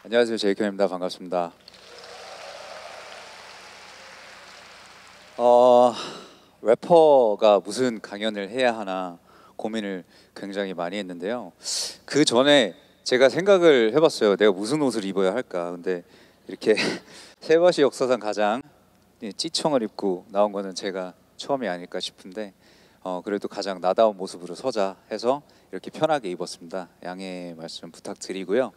안녕하세요, 제이크입니다. 반갑습니다. 래퍼가 무슨 강연을 해야 하나 고민을 굉장히 많이 했는데요. 그 전에 제가 생각을 해봤어요. 내가 무슨 옷을 입어야 할까. 근데 이렇게 세바시 역사상 가장 찌청을 입고 나온 거는 제가 처음이 아닐까 싶은데 그래도 가장 나다운 모습으로 서자 해서 이렇게 편하게 입었습니다. 양해 말씀 부탁드리고요.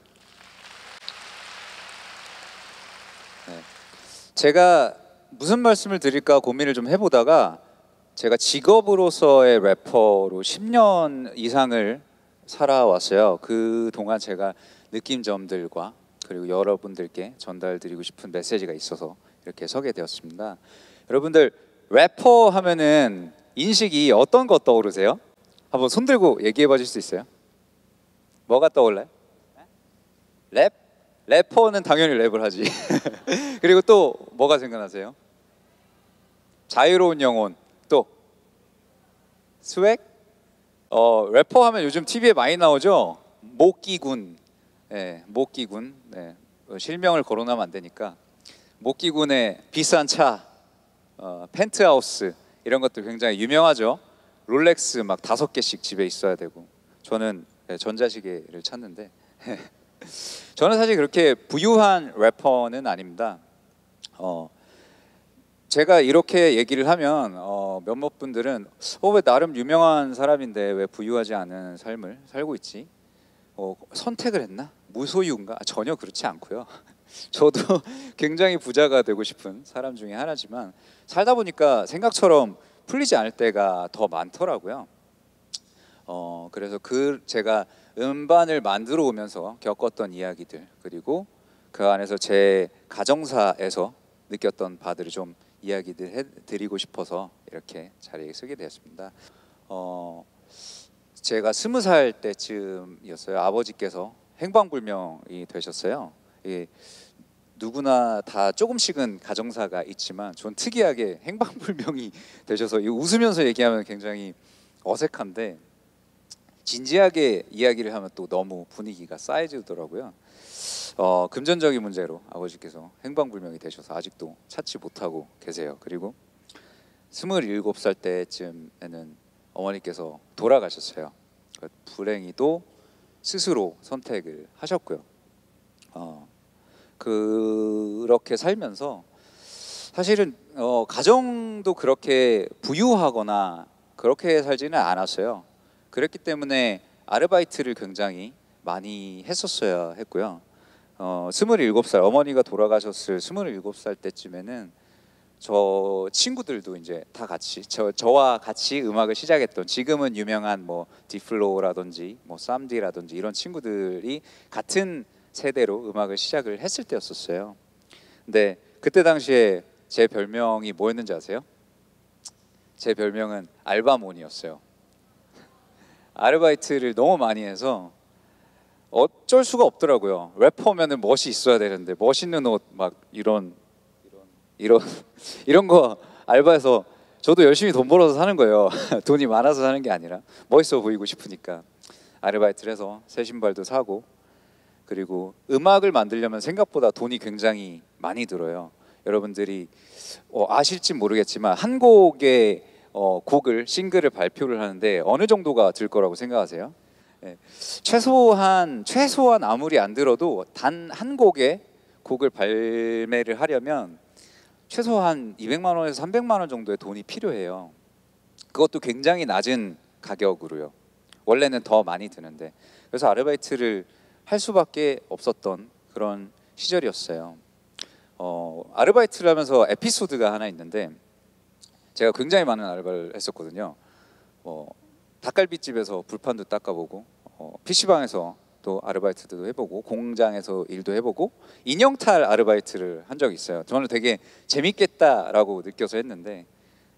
네. 제가 무슨 말씀을 드릴까 고민을 좀 해보다가 제가 직업으로서의 래퍼로 10년 이상을 살아왔어요. 그동안 제가 느낀 점들과 그리고 여러분들께 전달드리고 싶은 메시지가 있어서 이렇게 서게 되었습니다. 여러분들 래퍼 하면은 인식이 어떤 거 떠오르세요? 한번 손 들고 얘기해 봐줄 수 있어요? 뭐가 떠올라요? 랩? 래퍼는 당연히 랩을 하지. 그리고 또 뭐가 생각나세요? 자유로운 영혼. 또 스웩? 래퍼 하면 요즘 TV에 많이 나오죠? 모끼군. 네, 모끼군. 네, 실명을 거론하면 안 되니까. 모끼군의 비싼 차, 펜트하우스 이런 것들 굉장히 유명하죠. 롤렉스 막 5개씩 집에 있어야 되고. 저는 전자시계를 찾는데 저는 사실 그렇게 부유한 래퍼는 아닙니다. 제가 이렇게 얘기를 하면 몇몇 분들은 왜 나름 유명한 사람인데 왜 부유하지 않은 삶을 살고 있지? 선택을 했나? 무소유인가? 전혀 그렇지 않고요. 저도 굉장히 부자가 되고 싶은 사람 중에 하나지만 살다 보니까 생각처럼 풀리지 않을 때가 더 많더라고요. 그래서 제가 음반을 만들어 오면서 겪었던 이야기들 그리고 그 안에서 제 가정사에서 느꼈던 바들을 좀 이야기들 해드리고 싶어서 이렇게 자리에 서게 되었습니다. 제가 20살 때쯤이었어요. 아버지께서 행방불명이 되셨어요. 누구나 다 조금씩은 가정사가 있지만 전 특이하게 행방불명이 되셔서 웃으면서 얘기하면 굉장히 어색한데 진지하게 이야기를 하면 또 너무 분위기가 싸해지더라고요. 금전적인 문제로 아버지께서 행방불명이 되셔서 아직도 찾지 못하고 계세요. 그리고 27살 때쯤에는 어머니께서 돌아가셨어요. 불행히도 스스로 선택을 하셨고요. 그렇게 살면서 사실은 가정도 그렇게 부유하거나 그렇게 살지는 않았어요. 그랬기 때문에 아르바이트를 굉장히 많이 했었어야 했고요. 27살 어머니가 돌아가셨을 27살 때쯤에는 저 친구들도 이제 다 같이 저와 같이 음악을 시작했던 지금은 유명한 뭐 디플로라든지 뭐 쌈디라든지 이런 친구들이 같은 세대로 음악을 시작을 했을 때였었어요. 근데 그때 당시에 제 별명이 뭐였는지 아세요? 제 별명은 알바몬이었어요. 아르바이트를 너무 많이 해서 어쩔 수가 없더라고요. 래퍼면은 멋이 있어야 되는데 멋있는 옷 막 이런 거 알바해서 저도 열심히 돈 벌어서 사는 거예요. 돈이 많아서 사는 게 아니라 멋있어 보이고 싶으니까 아르바이트를 해서 새 신발도 사고 그리고 음악을 만들려면 생각보다 돈이 굉장히 많이 들어요. 여러분들이 아실지 모르겠지만 한 곡의 곡을 싱글을 발표를 하는데 어느 정도가 들 거라고 생각하세요? 네. 최소한 아무리 안 들어도 단 한 곡의 곡을 발매를 하려면 최소한 200만 원에서 300만 원 정도의 돈이 필요해요. 그것도 굉장히 낮은 가격으로요. 원래는 더 많이 드는데 그래서 아르바이트를 할 수밖에 없었던 그런 시절이었어요. 아르바이트를 하면서 에피소드가 하나 있는데 제가 굉장히 많은 알바를 했었거든요. 닭갈비집에서 불판도 닦아보고 PC방에서 또 아르바이트도 해보고 공장에서 일도 해보고 인형탈 아르바이트를 한 적이 있어요. 저는 되게 재밌겠다라고 느껴서 했는데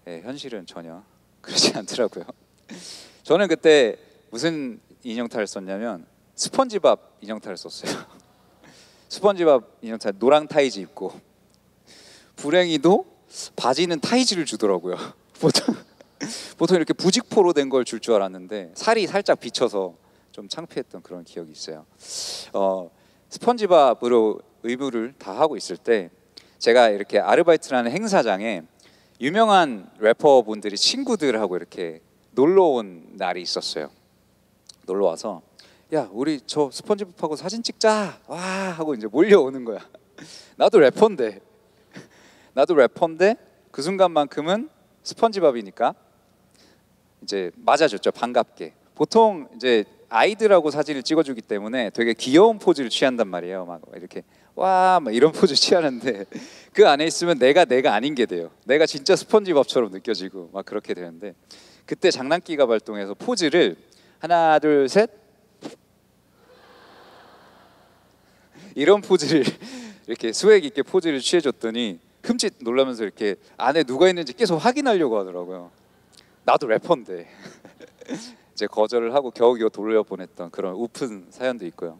현실은 전혀 그렇지 않더라고요. 저는 그때 무슨 인형탈을 썼냐면 스펀지밥 인형탈을 썼어요. 스펀지밥 인형탈 노랑 타이즈 입고 불행히도 바지는 타이즈를 주더라고요. 보통 이렇게 부직포로 된 걸 줄 알았는데 살이 살짝 비쳐서 좀 창피했던 그런 기억이 있어요. 스펀지밥으로 의무를 다 하고 있을 때 제가 이렇게 아르바이트라는 행사장에 유명한 래퍼분들이 친구들하고 이렇게 놀러 온 날이 있었어요. 놀러 와서 야 우리 저 스펀지밥하고 사진 찍자 와 하고 이제 몰려오는 거야. 나도 래퍼인데 그 순간만큼은 스펀지밥이니까 이제 맞아줬죠. 반갑게. 보통 이제 아이들하고 사진을 찍어주기 때문에 되게 귀여운 포즈를 취한단 말이에요. 막 이렇게 와 막 이런 포즈 취하는데 그 안에 있으면 내가 아닌 게 돼요. 내가 진짜 스펀지밥처럼 느껴지고 막 그렇게 되는데 그때 장난기가 발동해서 포즈를 하나 둘 셋 이런 포즈를 이렇게 스웩 있게 포즈를 취해줬더니 흠칫 놀라면서 이렇게 안에 누가 있는지 계속 확인하려고 하더라고요. 나도 래퍼인데 이제 거절을 하고 겨우겨우 돌려보냈던 그런 우픈 사연도 있고요.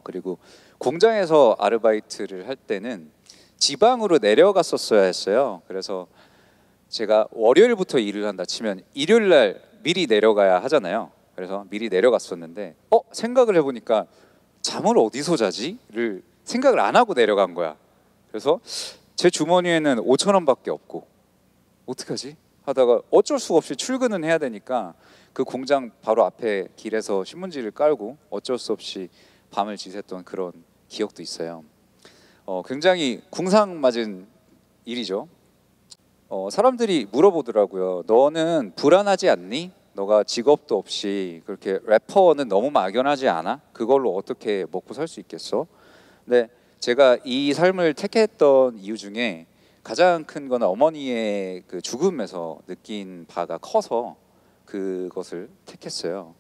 그리고 공장에서 아르바이트를 할 때는 지방으로 내려갔었어야 했어요. 그래서 제가 월요일부터 일을 한다 치면 일요일 날 미리 내려가야 하잖아요. 그래서 미리 내려갔었는데 생각을 해보니까 잠을 어디서 자지?를 생각을 안 하고 내려간 거야. 그래서 제 주머니에는 5천 원밖에 없고 어떡하지? 하다가 어쩔 수 없이 출근은 해야 되니까 그 공장 바로 앞에 길에서 신문지를 깔고 어쩔 수 없이 밤을 지샜던 그런 기억도 있어요. 굉장히 궁상맞은 일이죠. 사람들이 물어보더라고요. 너는 불안하지 않니? 너가 직업도 없이 그렇게 래퍼는 너무 막연하지 않아? 그걸로 어떻게 먹고 살 수 있겠어? 근데 제가 이 삶을 택했던 이유 중에 가장 큰 건 어머니의 그 죽음에서 느낀 바가 커서 그것을 택했어요.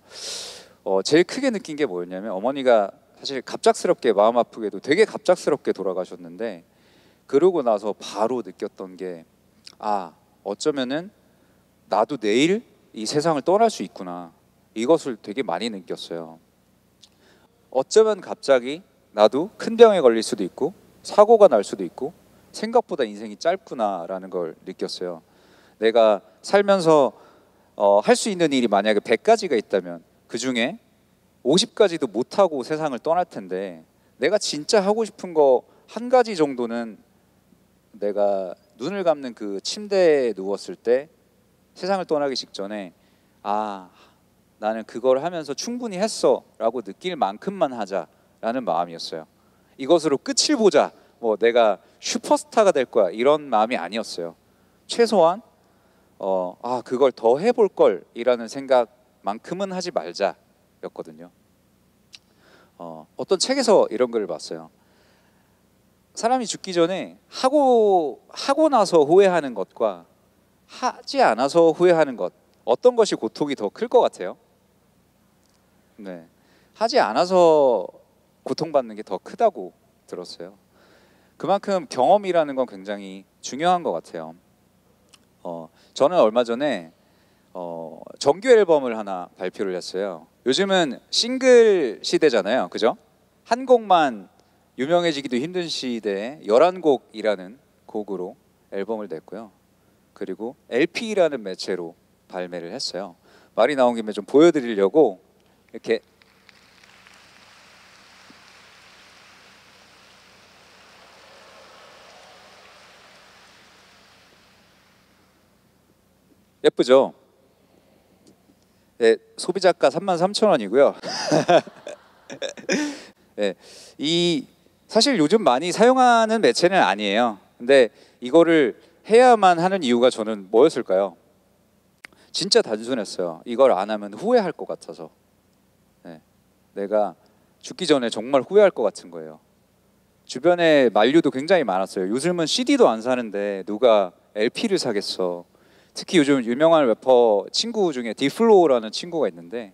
제일 크게 느낀 게 뭐였냐면 어머니가 사실 갑작스럽게 마음 아프게도 되게 갑작스럽게 돌아가셨는데 그러고 나서 바로 느꼈던 게 어쩌면은 나도 내일 이 세상을 떠날 수 있구나. 이것을 되게 많이 느꼈어요. 어쩌면 갑자기 나도 큰 병에 걸릴 수도 있고 사고가 날 수도 있고 생각보다 인생이 짧구나라는 걸 느꼈어요. 내가 살면서 할 수 있는 일이 만약에 100가지가 있다면 그 중에 50가지도 못하고 세상을 떠날 텐데 내가 진짜 하고 싶은 거 한 가지 정도는 내가 눈을 감는 그 침대에 누웠을 때 세상을 떠나기 직전에 나는 그걸 하면서 충분히 했어 라고 느낄 만큼만 하자라는 마음이었어요. 이것으로 끝을 보자, 뭐 내가 슈퍼스타가 될 거야 이런 마음이 아니었어요. 최소한 그걸 더 해볼 걸 이라는 생각만큼은 하지 말자 였거든요. 어떤 책에서 이런 글을 봤어요. 사람이 죽기 전에 하고 나서 후회하는 것과 하지 않아서 후회하는 것, 어떤 것이 고통이 더 클 것 같아요? 네, 하지 않아서 고통받는 게 더 크다고 들었어요. 그만큼 경험이라는 건 굉장히 중요한 것 같아요. 저는 얼마 전에 정규 앨범을 하나 발표를 했어요. 요즘은 싱글 시대잖아요, 그죠? 한 곡만 유명해지기도 힘든 시대에 11곡이라는 곡으로 앨범을 냈고요. 그리고 LP라는 매체로 발매를 했어요. 말이 나온 김에 좀 보여드리려고 이렇게 예쁘죠? 네, 소비자가 33,000원이고요. 네, 사실 요즘 많이 사용하는 매체는 아니에요. 근데 이거를 해야만 하는 이유가 저는 뭐였을까요? 진짜 단순했어요. 이걸 안 하면 후회할 것 같아서. 네, 내가 죽기 전에 정말 후회할 것 같은 거예요. 주변에 만류도 굉장히 많았어요. 요즘은 CD도 안 사는데 누가 LP를 사겠어. 특히 요즘 유명한 래퍼 친구 중에 디플로우라는 친구가 있는데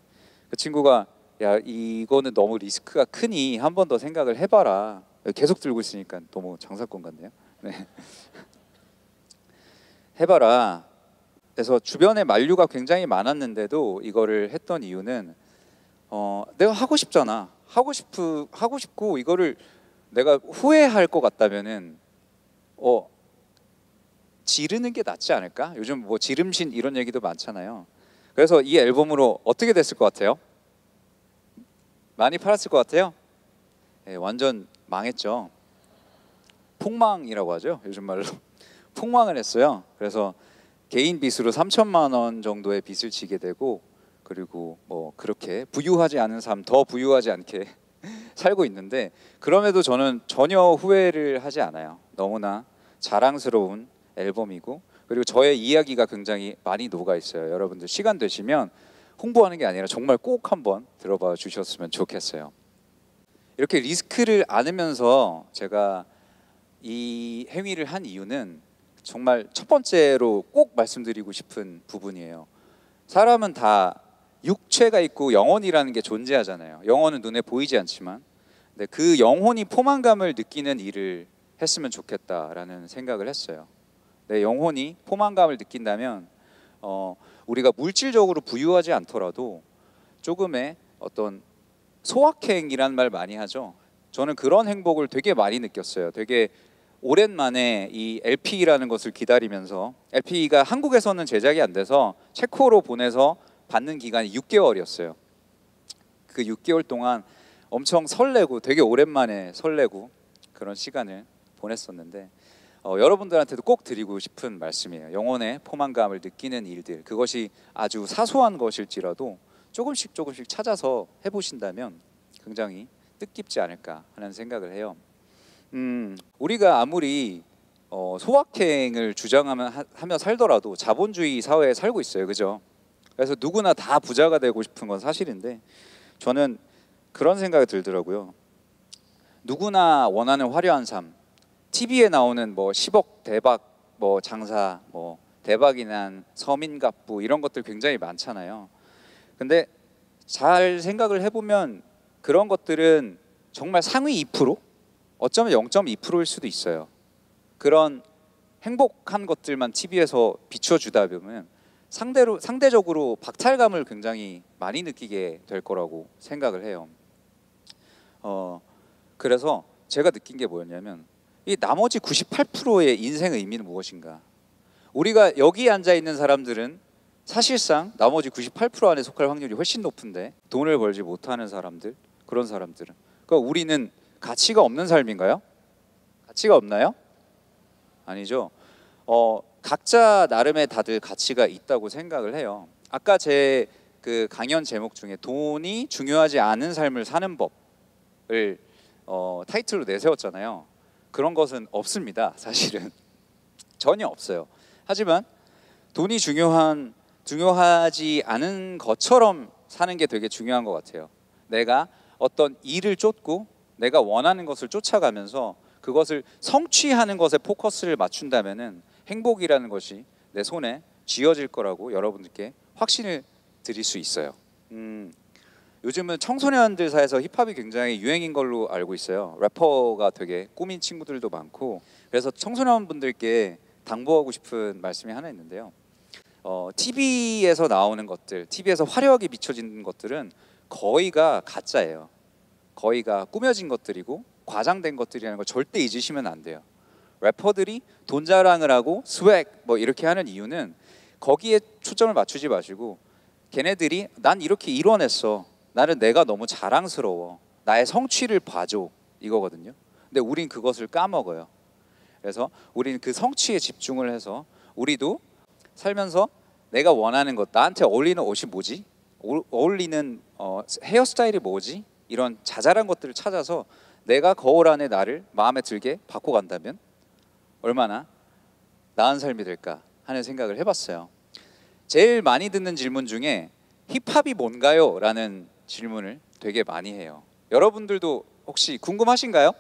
그 친구가 야 이거는 너무 리스크가 크니 한 번 더 생각을 해봐라. 계속 들고 있으니까 너무 장사꾼 같네요. 네. 해봐라. 그래서 주변에 만류가 굉장히 많았는데도 이거를 했던 이유는 내가 하고 싶잖아. 하고 싶고 이거를 내가 후회할 것 같다면은 지르는 게 낫지 않을까? 요즘 뭐 지름신 이런 얘기도 많잖아요. 그래서 이 앨범으로 어떻게 됐을 것 같아요? 많이 팔았을 것 같아요? 예, 완전 망했죠. 폭망이라고 하죠, 요즘 말로. 폭망을 했어요. 그래서 개인 빚으로 3천만 원 정도의 빚을 지게 되고, 그리고 뭐 그렇게 부유하지 않은 삶, 더 부유하지 않게 살고 있는데, 그럼에도 저는 전혀 후회를 하지 않아요. 너무나 자랑스러운 앨범이고, 그리고 저의 이야기가 굉장히 많이 녹아 있어요. 여러분들 시간 되시면 홍보하는 게 아니라 정말 꼭 한번 들어봐 주셨으면 좋겠어요. 이렇게 리스크를 안으면서 제가 이 행위를 한 이유는 정말 첫 번째로 꼭 말씀드리고 싶은 부분이에요. 사람은 다 육체가 있고 영혼이라는 게 존재하잖아요. 영혼은 눈에 보이지 않지만, 근데 그 영혼이 포만감을 느끼는 일을 했으면 좋겠다라는 생각을 했어요. 내 영혼이 포만감을 느낀다면 우리가 물질적으로 부유하지 않더라도 조금의 어떤 소확행이란 말 많이 하죠. 저는 그런 행복을 되게 많이 느꼈어요. 되게 오랜만에 이 LP라는 것을 기다리면서, LP가 한국에서는 제작이 안 돼서 체코로 보내서 받는 기간이 6개월이었어요. 그 6개월 동안 엄청 설레고 되게 오랜만에 설레고 그런 시간을 보냈었는데, 여러분들한테도 꼭 드리고 싶은 말씀이에요. 영혼의 포만감을 느끼는 일들, 그것이 아주 사소한 것일지라도 조금씩 찾아서 해보신다면 굉장히 뜻깊지 않을까 하는 생각을 해요. 우리가 아무리 소확행을 주장하며 살더라도 자본주의 사회에 살고 있어요, 그죠? 그래서 누구나 다 부자가 되고 싶은 건 사실인데, 저는 그런 생각이 들더라고요. 누구나 원하는 화려한 삶, TV에 나오는 뭐 10억 대박 뭐 장사, 뭐 대박이 난 서민갑부, 이런 것들 굉장히 많잖아요. 근데 잘 생각을 해보면 그런 것들은 정말 상위 2%? 어쩌면 0.2%일 수도 있어요. 그런 행복한 것들만 TV에서 비춰주다 보면 상대적으로 박탈감을 굉장히 많이 느끼게 될 거라고 생각을 해요. 그래서 제가 느낀 게 뭐였냐면, 이 나머지 98%의 인생의 의미는 무엇인가? 우리가 여기 앉아 있는 사람들은 사실상 나머지 98% 안에 속할 확률이 훨씬 높은데, 돈을 벌지 못하는 사람들, 그런 사람들은, 그러니까 우리는 가치가 없는 삶인가요? 가치가 없나요? 아니죠. 각자 나름의 다들 가치가 있다고 생각을 해요. 아까 제 그 강연 제목 중에 돈이 중요하지 않은 삶을 사는 법을 타이틀로 내세웠잖아요. 그런 것은 없습니다. 사실은 전혀 없어요. 하지만 돈이 중요하지 않은 것처럼 사는 게 되게 중요한 것 같아요. 내가 어떤 일을 쫓고 내가 원하는 것을 쫓아가면서 그것을 성취하는 것에 포커스를 맞춘다면은 행복이라는 것이 내 손에 쥐어질 거라고 여러분들께 확신을 드릴 수 있어요. 요즘은 청소년들 사이에서 힙합이 굉장히 유행인 걸로 알고 있어요. 래퍼가 되게 꾸민 친구들도 많고, 그래서 청소년분들께 당부하고 싶은 말씀이 하나 있는데요. TV에서 나오는 것들, TV에서 화려하게 비춰지는 것들은 거의가 가짜예요. 거의가 꾸며진 것들이고 과장된 것들이라는 걸 절대 잊으시면 안 돼요. 래퍼들이 돈 자랑을 하고 스웩 뭐 이렇게 하는 이유는 거기에 초점을 맞추지 마시고, 걔네들이 난 이렇게 이뤄냈어, 나는 내가 너무 자랑스러워, 나의 성취를 봐줘, 이거거든요. 근데 우린 그것을 까먹어요. 그래서 우리는 그 성취에 집중을 해서 우리도 살면서 내가 원하는 것, 나한테 어울리는 옷이 뭐지? 어울리는 헤어스타일이 뭐지? 이런 자잘한 것들을 찾아서 내가 거울 안에 나를 마음에 들게 바꿔간다면 얼마나 나은 삶이 될까 하는 생각을 해봤어요. 제일 많이 듣는 질문 중에 힙합이 뭔가요? 라는 질문을 되게 많이 해요. 여러분들도 혹시 궁금하신가요?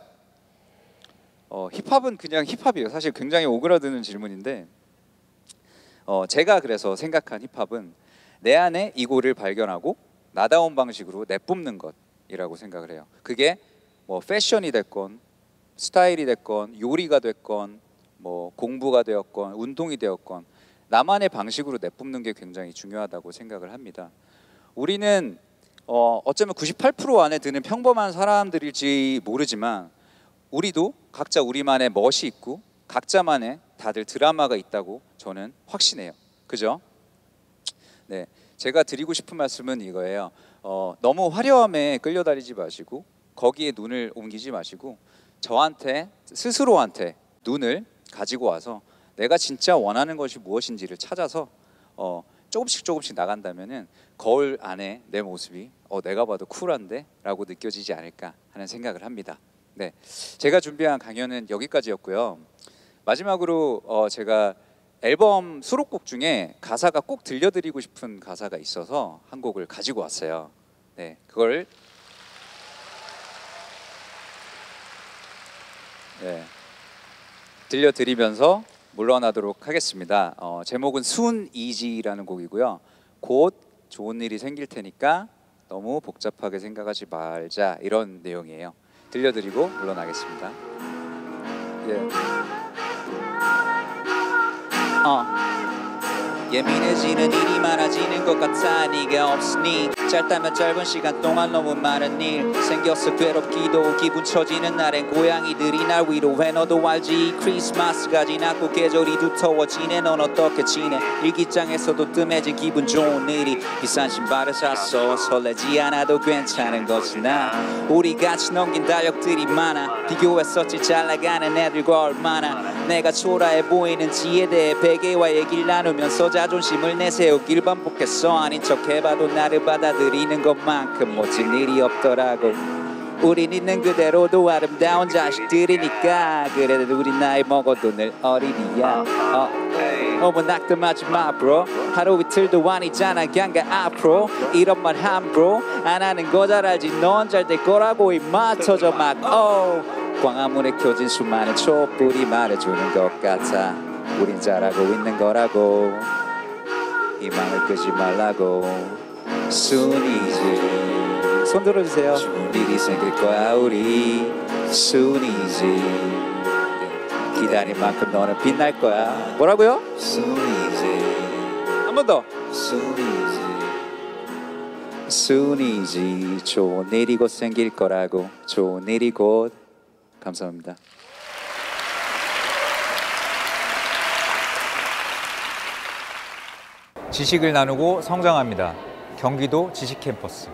힙합은 그냥 힙합이에요. 사실 굉장히 오그라드는 질문인데, 제가 그래서 생각한 힙합은 내 안에 이고를 발견하고 나다운 방식으로 내뿜는 것이라고 생각을 해요. 그게 뭐 패션이 됐건 스타일이 됐건 요리가 됐건 뭐 공부가 되었건 운동이 되었건 나만의 방식으로 내뿜는 게 굉장히 중요하다고 생각을 합니다. 우리는 어쩌면 98% 안에 드는 평범한 사람들일지 모르지만, 우리도 각자 우리만의 멋이 있고 각자만의 다들 드라마가 있다고 저는 확신해요. 그죠? 네, 제가 드리고 싶은 말씀은 이거예요. 너무 화려함에 끌려다니지 마시고 거기에 눈을 옮기지 마시고 저한테 스스로한테 눈을 가지고 와서 내가 진짜 원하는 것이 무엇인지를 찾아서 조금씩 나간다면은 거울 안에 내 모습이 내가 봐도 쿨한데 라고 느껴지지 않을까 하는 생각을 합니다. 네, 제가 준비한 강연은 여기까지였고요. 마지막으로 제가 앨범 수록곡 중에 가사가 꼭 들려드리고 싶은 가사가 있어서 한 곡을 가지고 왔어요. 네, 그걸 들려드리면서 물러나도록 하겠습니다. 제목은 Soon Easy라는 곡이고요. 곧 좋은 일이 생길 테니까 너무 복잡하게 생각하지 말자, 이런 내용이에요. 들려드리고 물러나겠습니다. 예민해지는 일이 많아지는 것 같아. 네가 없으니 짧다면 짧은 시간 동안 너무 많은 일 생겼어. 괴롭기도 기분 처지는 날엔 고양이들이 날 위로해. 너도 알지 크리스마스가 지났고 계절이 두터워지네. 넌 어떻게 지내? 일기장에서도 뜸해진 기분 좋은 일이 비싼 신발을 샀어. 설레지 않아도 괜찮은 거지 나. 우리 같이 넘긴 달력들이 많아. 비교했었지 잘 나가는 애들과 얼마나 내가 초라해 보이는지에 대해 베개와 얘기를 나누면서 자존심을 내세우길 반복했어. 아닌 척 해봐도 나를 받아들이는 것만큼 멋진 일이 없더라고. 우린 있는 그대로도 아름다운 자식들이니까. 그래도 우리 나이 먹어도 늘 어린이야. 너무 낙담하지 마 bro. 하루 이틀도 아니잖아 그냥 가 앞으로. 이런 말 함부로 안 하는 거 잘 알지. 넌 잘 될 거라고 임마. 터져 막 광화문에 켜진 수많은 촛불이 말해주는 것 같아. 우린 잘하고 있는 거라고. 희망을 끄지 말라고. Soon easy. 손 들어주세요. 좋은 일이 생길 거야 우리. Soon easy. 기다린 만큼 너는 빛날 거야. 뭐라고요? Soon easy. 한 번 더. Soon easy. Soon easy. 좋은 일이 곧 생길 거라고. 좋은 일이 곧. 감사합니다. 지식을 나누고 성장합니다. 경기도 지식캠퍼스.